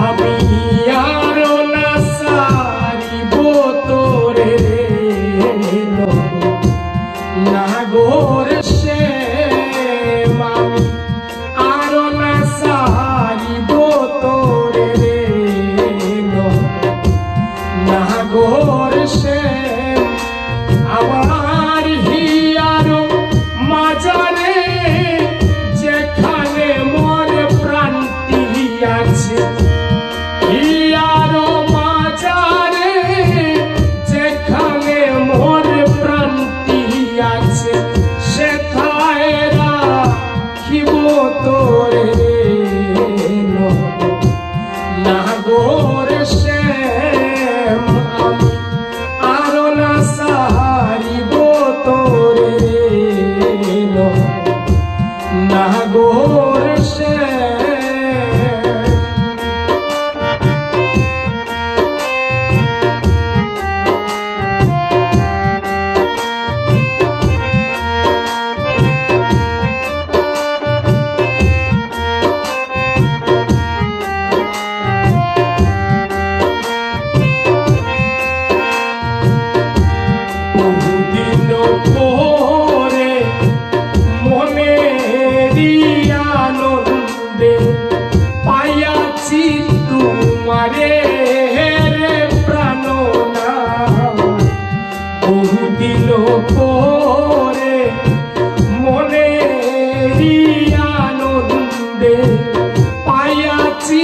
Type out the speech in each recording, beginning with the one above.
আমি আরো না সারিব তোরে নাগর সে আমি আরো না সারিব তোরে নাগর সে আমার হিয়ার মাজারে যেখানে মোর প্রান্তি আছে হিয়ার মাজারে যেখানে মোর প্রান্তি আছে সেথায় রাখিব তোরে নাগর সে আমি আরো না সারিব তোরে নাগর সে বহুদিন পরে মনেরই আনন্দে পাইয়াছি তোমারে রে প্রাণনাথ। বহুদিন পরে মনেরই আনন্দে পাইয়াছি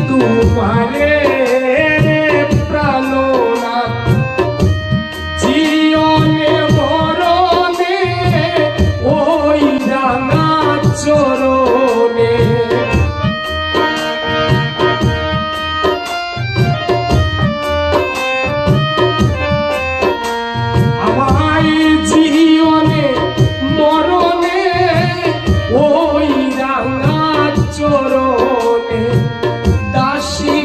তোমারে রে প্রাণনাথ। জীবনে মরণে ওই রাঙা চরণে আমায় জীবনে মরণে ওই রাঙা চরণে দাসী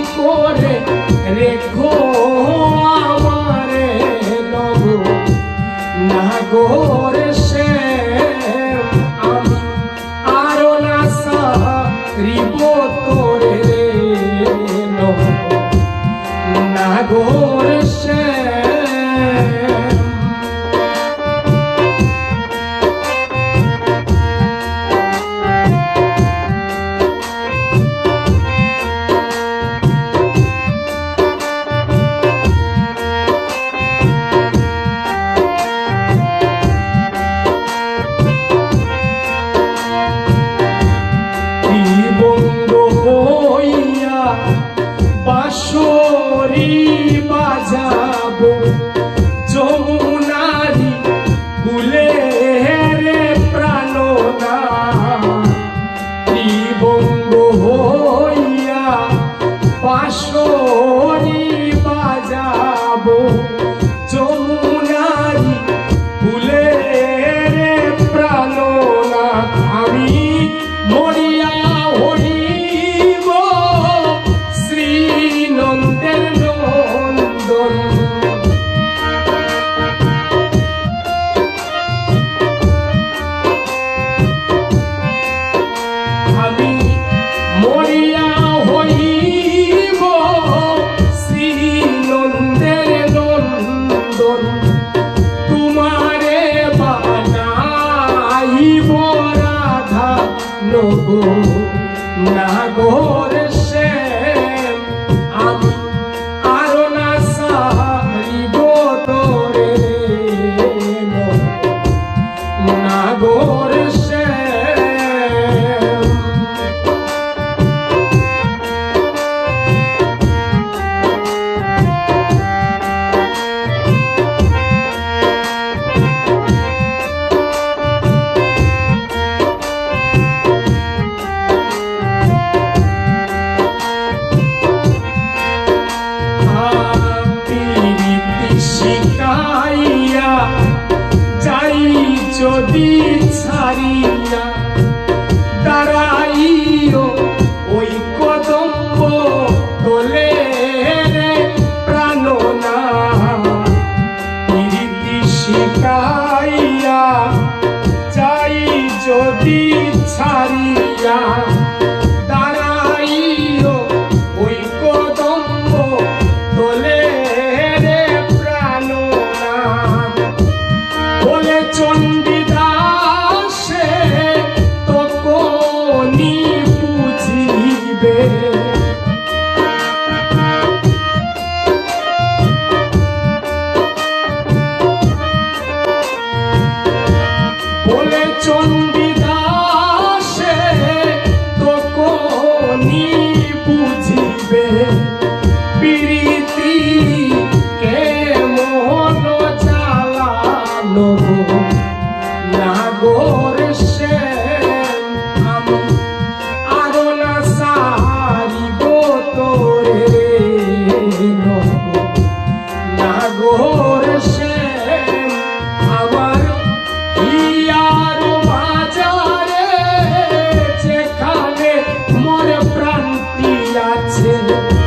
রে